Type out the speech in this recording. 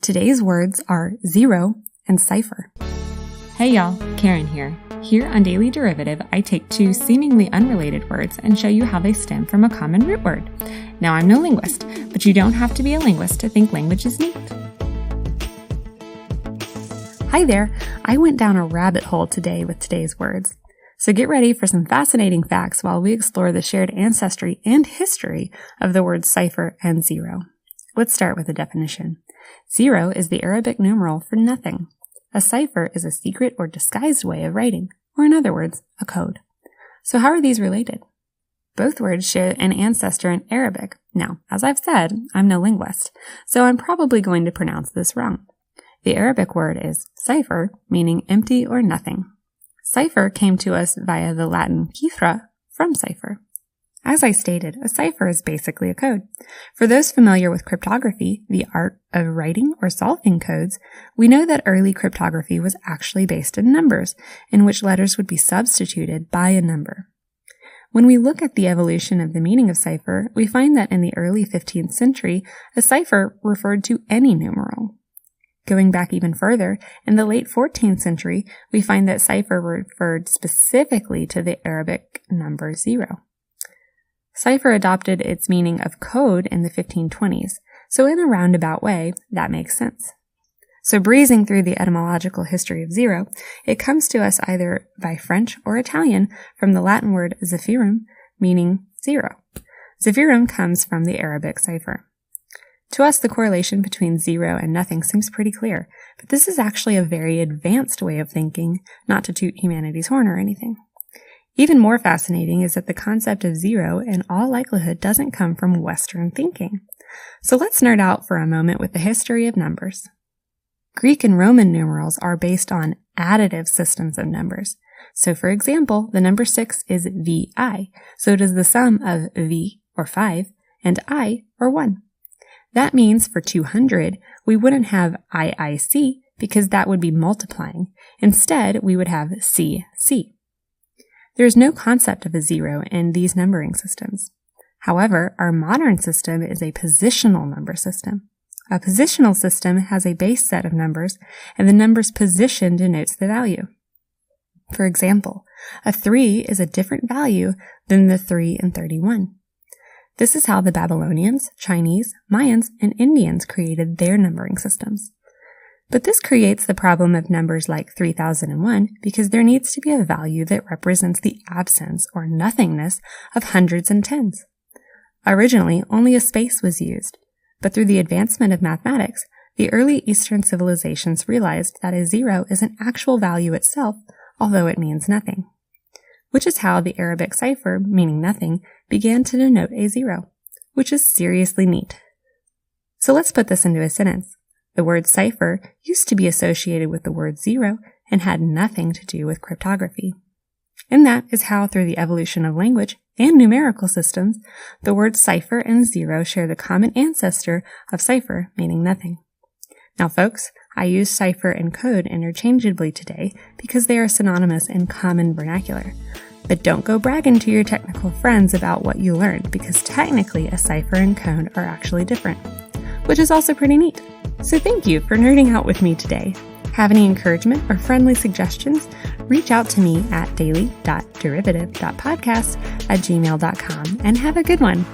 Today's words are zero and cipher. Hey y'all, Karen here. Here on Daily Derivative, I take two seemingly unrelated words and show you how they stem from a common root word. Now, I'm no linguist, but you don't have to be a linguist to think language is neat. Hi there. I went down a rabbit hole today with today's words. So get ready for some fascinating facts while we explore the shared ancestry and history of the words cipher and zero. Let's start with a definition. Zero is the Arabic numeral for nothing. A cipher is a secret or disguised way of writing, or in other words, a code. So how are these related? Both words share an ancestor in Arabic. Now, as I've said, I'm no linguist, so I'm probably going to pronounce this wrong. The Arabic word is cipher, meaning empty or nothing. Cipher came to us via the Latin cifra, from cipher. As I stated, a cipher is basically a code. For those familiar with cryptography, the art of writing or solving codes, we know that early cryptography was actually based in numbers, in which letters would be substituted by a number. When we look at the evolution of the meaning of cipher, we find that in the early 15th century, a cipher referred to any numeral. Going back even further, in the late 14th century, we find that cipher referred specifically to the Arabic number zero. Cipher adopted its meaning of code in the 1520s, so in a roundabout way, that makes sense. So breezing through the etymological history of zero, it comes to us either by French or Italian from the Latin word zifrum, meaning zero. Zifrum comes from the Arabic cipher. To us, the correlation between zero and nothing seems pretty clear, but this is actually a very advanced way of thinking, not to toot humanity's horn or anything. Even more fascinating is that the concept of zero in all likelihood doesn't come from Western thinking. So let's nerd out for a moment with the history of numbers. Greek and Roman numerals are based on additive systems of numbers. So for example, the number 6 is VI, so it is the sum of V, or 5, and I, or 1. That means for 200, we wouldn't have IIC because that would be multiplying. Instead, we would have CC. There is no concept of a zero in these numbering systems. However, our modern system is a positional number system. A positional system has a base set of numbers, and the number's position denotes the value. For example, a 3 is a different value than the 3 in 31. This is how the Babylonians, Chinese, Mayans, and Indians created their numbering systems. But this creates the problem of numbers like 3001 because there needs to be a value that represents the absence or nothingness of hundreds and tens. Originally, only a space was used, but through the advancement of mathematics, the early Eastern civilizations realized that a zero is an actual value itself, although it means nothing. Which is how the Arabic cipher, meaning nothing, began to denote a zero, which is seriously neat. So let's put this into a sentence. The word cipher used to be associated with the word zero and had nothing to do with cryptography. And that is how, through the evolution of language and numerical systems, the words cipher and zero share the common ancestor of cipher, meaning nothing. Now, folks, I use cipher and code interchangeably today because they are synonymous in common vernacular. But don't go bragging to your technical friends about what you learned because technically a cipher and code are actually different, which is also pretty neat. So thank you for nerding out with me today. Have any encouragement or friendly suggestions? Reach out to me at daily.derivative.podcast@gmail.com and have a good one.